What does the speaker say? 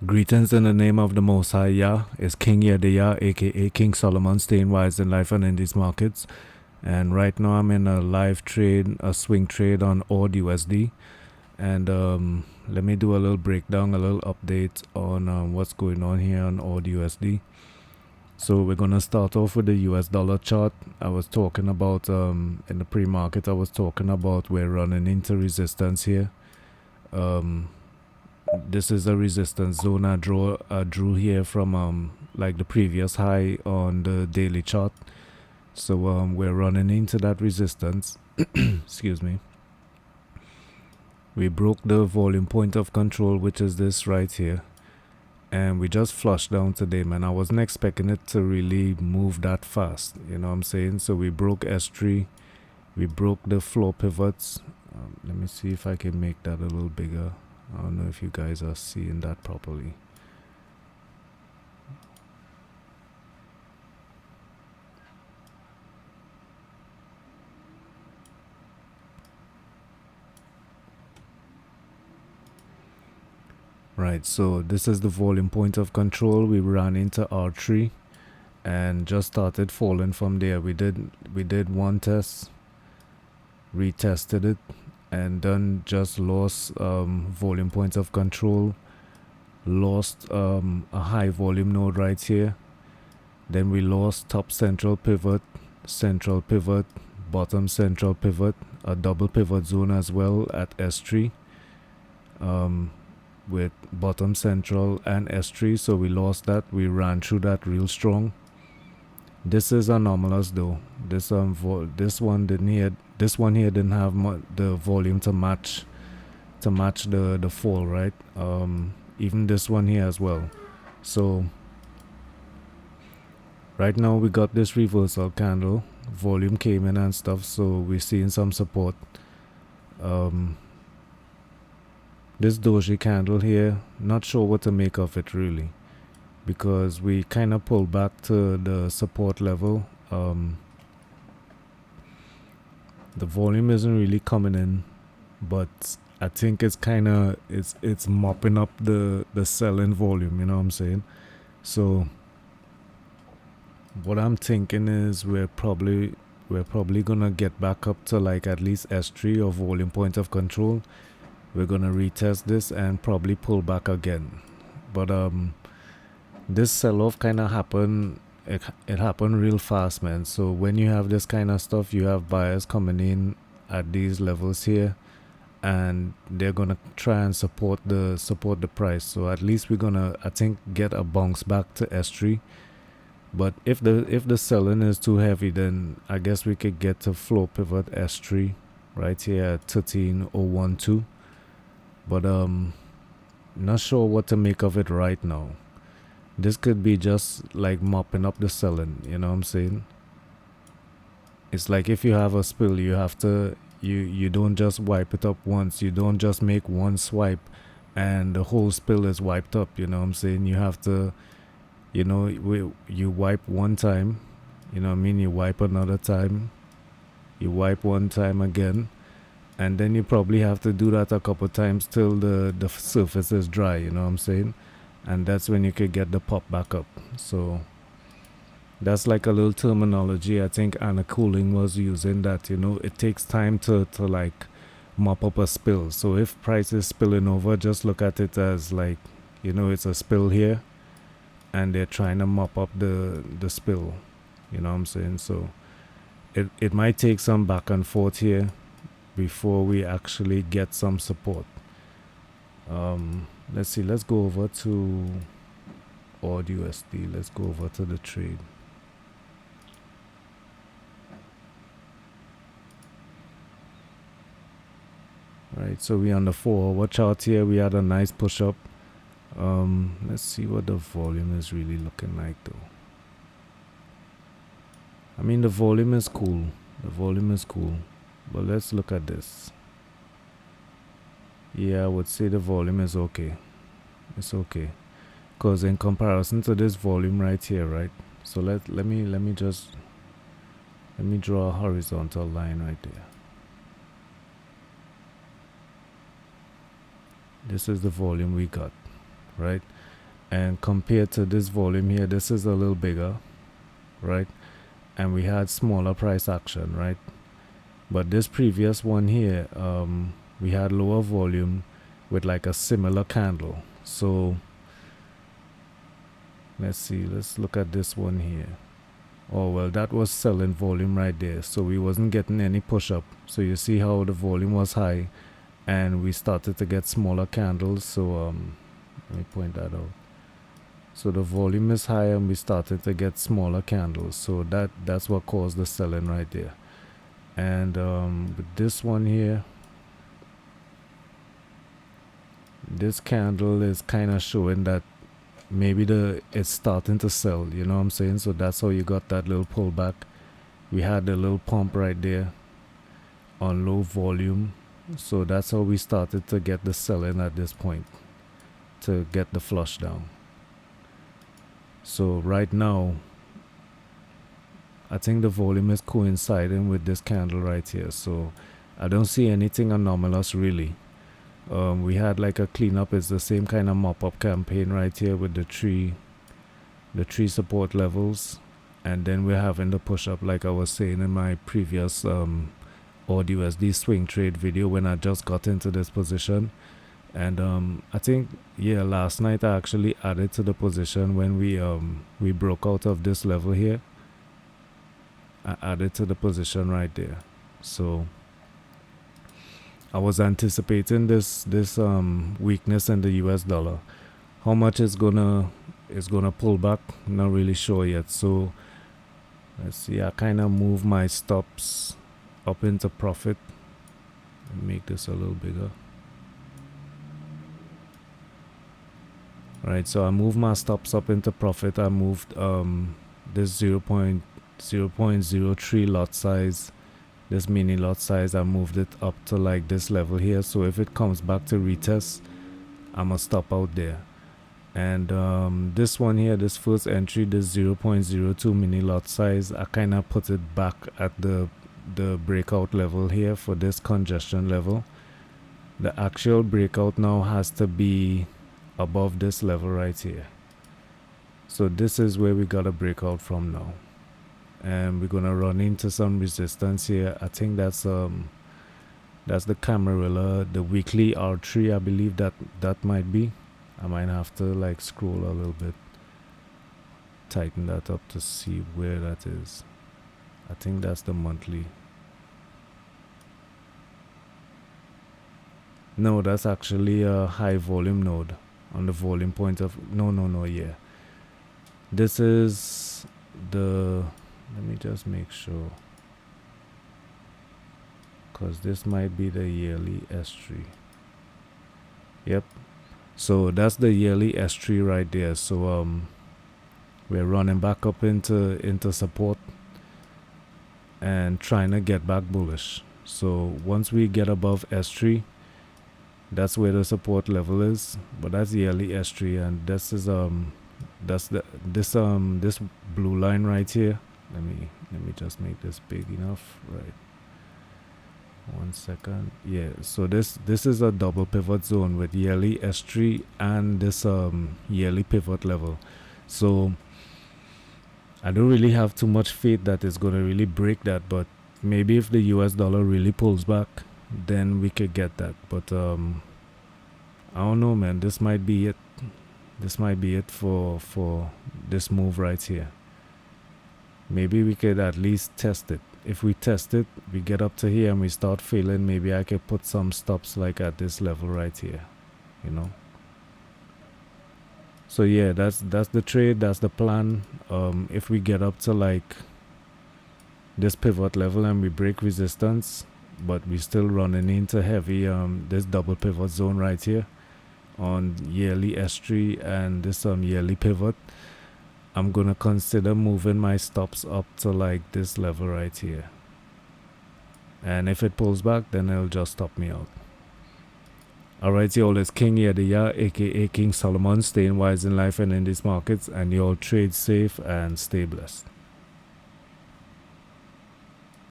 Greetings in the name of the Most High Yah. It's King Yediyah, aka King Solomon, staying wise in life and in these markets. And right now I'm in a live trade, a swing trade on AUDUSD. And let me do a little breakdown, a little update on what's going on here on AUDUSD. So we're gonna start off with the US dollar chart. I was talking about in the pre-market. I was talking about we're running into resistance here. This is a resistance zone I drew here from like the previous high on the daily chart. So we're running into that resistance. Excuse me. We broke the volume point of control, which is this right here, and we just flushed down today, man. I wasn't expecting it to really move that fast, you know what I'm saying? So we broke S3, we broke the floor pivots. Let me see if I can make that a little bigger. I don't know if you guys are seeing that properly. Right, so this is the volume point of control. We ran into R3 and just started falling from there. We did one test, retested it, and then just lost volume points of control, lost a high volume node right here. Then we lost top central pivot, bottom central pivot, a double pivot zone as well at S3 with bottom central and S3. So we lost that. We ran through that real strong. This is anomalous though. This one here didn't have the volume to match the fall, right? Even this one here as well. So right now we got this reversal candle, volume came in and stuff, so we're seeing some support. This doji candle here, not sure what to make of it really, because we kind of pulled back to the support level. The volume isn't really coming in, but I think it's kind of it's mopping up the selling volume, you know what I'm saying? So what I'm thinking is we're probably gonna get back up to like at least S3 or volume point of control. We're gonna retest this and probably pull back again. But this sell-off kind of happened. It happened real fast, man. So when you have this kind of stuff, you have buyers coming in at these levels here, and they're gonna try and support the price. So at least we're gonna, I think, get a bounce back to S3. But if the selling is too heavy, then I guess we could get to floor pivot S3 right here at 13012. But not sure what to make of it right now. This could be just like mopping up the selling, you know what I'm saying? It's like if you have a spill, you have to you don't just wipe it up once. You don't just make one swipe and the whole spill is wiped up, you know what I'm saying? You have to, you know, you wipe one time, you know what I mean? You wipe another time, you wipe one time again, and then you probably have to do that a couple times till the surface is dry, you know what I'm saying? And that's when you could get the pop back up. So that's like a little terminology I think Anna Cooling was using, that, you know, it takes time to like mop up a spill. So if price is spilling over, just look at it as like, you know, it's a spill here and they're trying to mop up the spill, you know what I'm saying? So it might take some back and forth here before we actually get some support. Let's see, let's go over to AUDUSD. Let's go over to the trade. Right, so we on the 4-hour chart here. We had a nice push up. Let's see what the volume is really looking like though. I mean, the volume is cool. The volume is cool. But let's look at this. Yeah, I would say the volume is okay. It's okay. Because in comparison to this volume right here, right? So let me draw a horizontal line right there. This is the volume we got, right? and compared to this volume here, this is a little bigger, right? And we had smaller price action, right? But this previous one here, we had lower volume with like a similar candle. So let's see, let's look at this one here. Oh well, that was selling volume right there, so we wasn't getting any push up. So you see how the volume was high and we started to get smaller candles. So let me point that out. So the volume is high and we started to get smaller candles, so that's what caused the selling right there. And with this one here, this candle is kind of showing that maybe it's starting to sell, you know what I'm saying? So that's how you got that little pullback. We had a little pump right there on low volume, so that's how we started to get the selling at this point, to get the flush down. So right now I think the volume is coinciding with this candle right here, so I don't see anything anomalous really. We had like a cleanup. It's the same kind of mop-up campaign right here with the three support levels, and then we're having the push-up like I was saying in my previous AUDUSD swing trade video when I just got into this position. And I think, yeah, last night I actually added to the position when we broke out of this level here. I added to the position right there. So I was anticipating this weakness in the US dollar. How much is gonna pull back? Not really sure yet. So let's see, I kind of move my stops up into profit. Make this a little bigger. Right, so I moved my stops up into profit. I moved this 0.03 lot size, this mini lot size, I moved it up to like this level here. So if it comes back to retest, I'm gonna stop out there. And this one here, this first entry, this 0.02 mini lot size, I kind of put it back at the breakout level here for this congestion level. The actual breakout now has to be above this level right here. So this is where we got a breakout from now, and we're gonna run into some resistance here. I think that's the Camarilla, the weekly R3. I believe that might be. I might have to like scroll a little bit, tighten that up to see where that is. I think that's the monthly. No, that's actually a high volume node on the volume point of no, yeah, this is the, let me just make sure, because this might be the yearly S3. Yep, so that's the yearly S3 right there. So we're running back up into support and trying to get back bullish. So once we get above S3, that's where the support level is. But that's yearly S3, and this is this blue line right here. Let me just make this big enough. Right, 1 second. Yeah, so this is a double pivot zone with yearly S3 and this yearly pivot level. So I don't really have too much faith that it's gonna really break that, but maybe if the US dollar really pulls back, then we could get that. But I don't know, man. This might be it. This might be it for this move right here. Maybe we could at least test it. If we test it, we get up to here and we start failing, maybe I could put some stops like at this level right here, you know. So yeah, that's the trade, that's the plan. If we get up to like this pivot level and we break resistance, but we still running into heavy this double pivot zone right here on yearly S3 and this yearly pivot, I'm gonna consider moving my stops up to like this level right here, and if it pulls back, then it'll just stop me out. Alright, y'all, it's King Yadiya, aka King Solomon, staying wise in life and in these markets, and y'all trade safe and stay blessed.